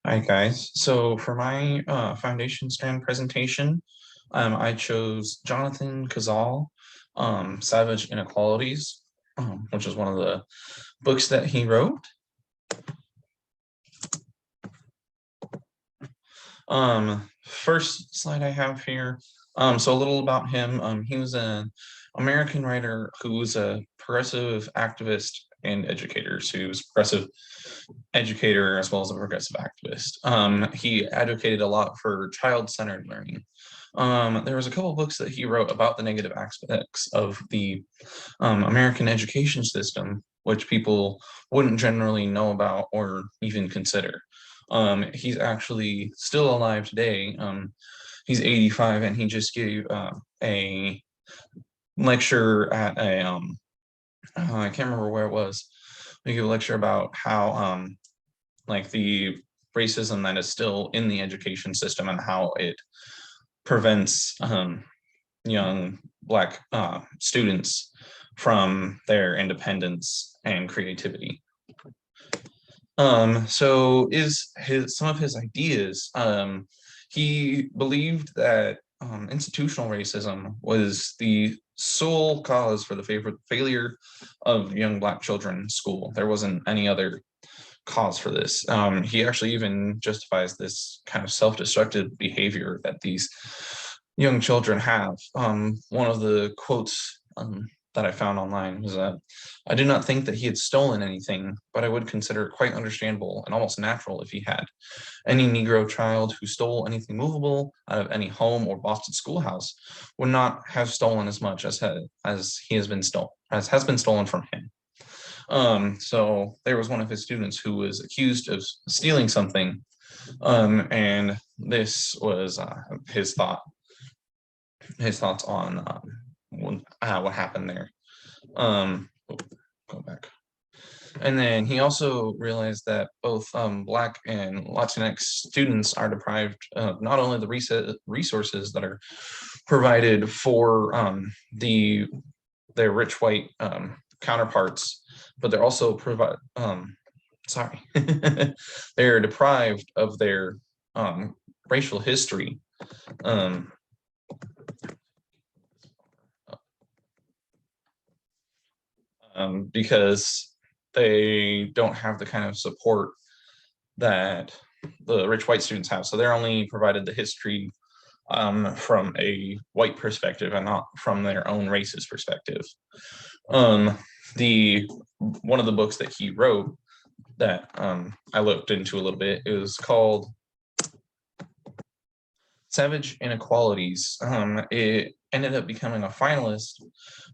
Hi guys. So for my foundation strand presentation, I chose Jonathan Kozol, Savage Inequalities, which is one of the books that he wrote. First slide I have here. So a little about him. He was an American writer who was a progressive activist and educator. So he was a progressive educator as well as a progressive activist. He advocated a lot for child-centered learning. There was a couple of books that he wrote about the negative aspects of the American education system, which people wouldn't generally know about or even consider. He's actually still alive today. He's 85 and he just gave a lecture at a, I can't remember where it was. He gave a lecture about how like the racism that is still in the education system and how it prevents young Black students from their independence and creativity. So some of his ideas, he believed that institutional racism was the sole cause for the failure of young Black children in school. There wasn't any other cause for this. He actually even justifies this kind of self-destructive behavior that these young children have. One of the quotes that I found online was that, "I do not think that he had stolen anything, but I would consider it quite understandable and almost natural if he had. Any Negro child who stole anything movable out of any home or Boston schoolhouse would not have stolen as much as has been stolen from him." So there was one of his students who was accused of stealing something, and this was his thoughts on what happened there. Go back. And then he also realized that both Black and Latinx students are deprived of not only the resources that are provided for their rich white counterparts, but they're also they're deprived of their racial history. Because they don't have the kind of support that the rich white students have. So they're only provided the history from a white perspective and not from their own racist perspective. One of the books that he wrote that I looked into a little bit, it was called Savage Inequalities. It ended up becoming a finalist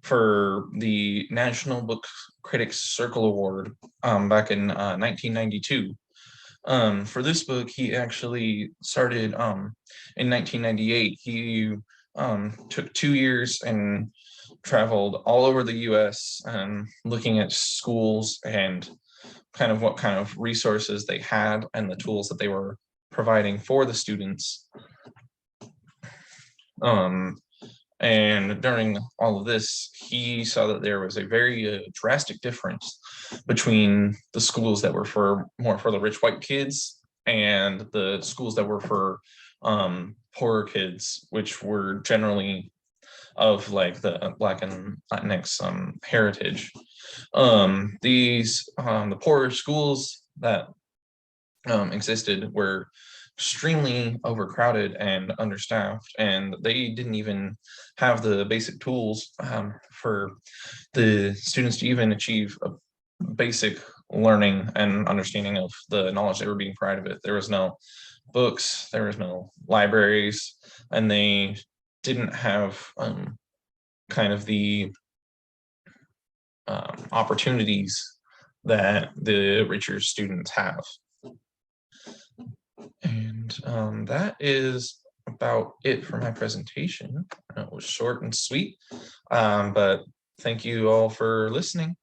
for the National Book Critics Circle Award back in 1992. For this book, he actually started in 1998. He took 2 years and traveled all over the US looking at schools and kind of what kind of resources they had and the tools that they were providing for the students. And during all of this, he saw that there was a very drastic difference between the schools that were more for the rich white kids and the schools that were for poorer kids, which were generally of like the Black and Latinx heritage. The poorer schools that existed were extremely overcrowded and understaffed, and they didn't even have the basic tools for the students to even achieve a basic learning and understanding of the knowledge they were being provided with. There was no books, there was no libraries, and they didn't have kind of the opportunities that the richer students have. And that is about it for my presentation. It was short and sweet, but thank you all for listening.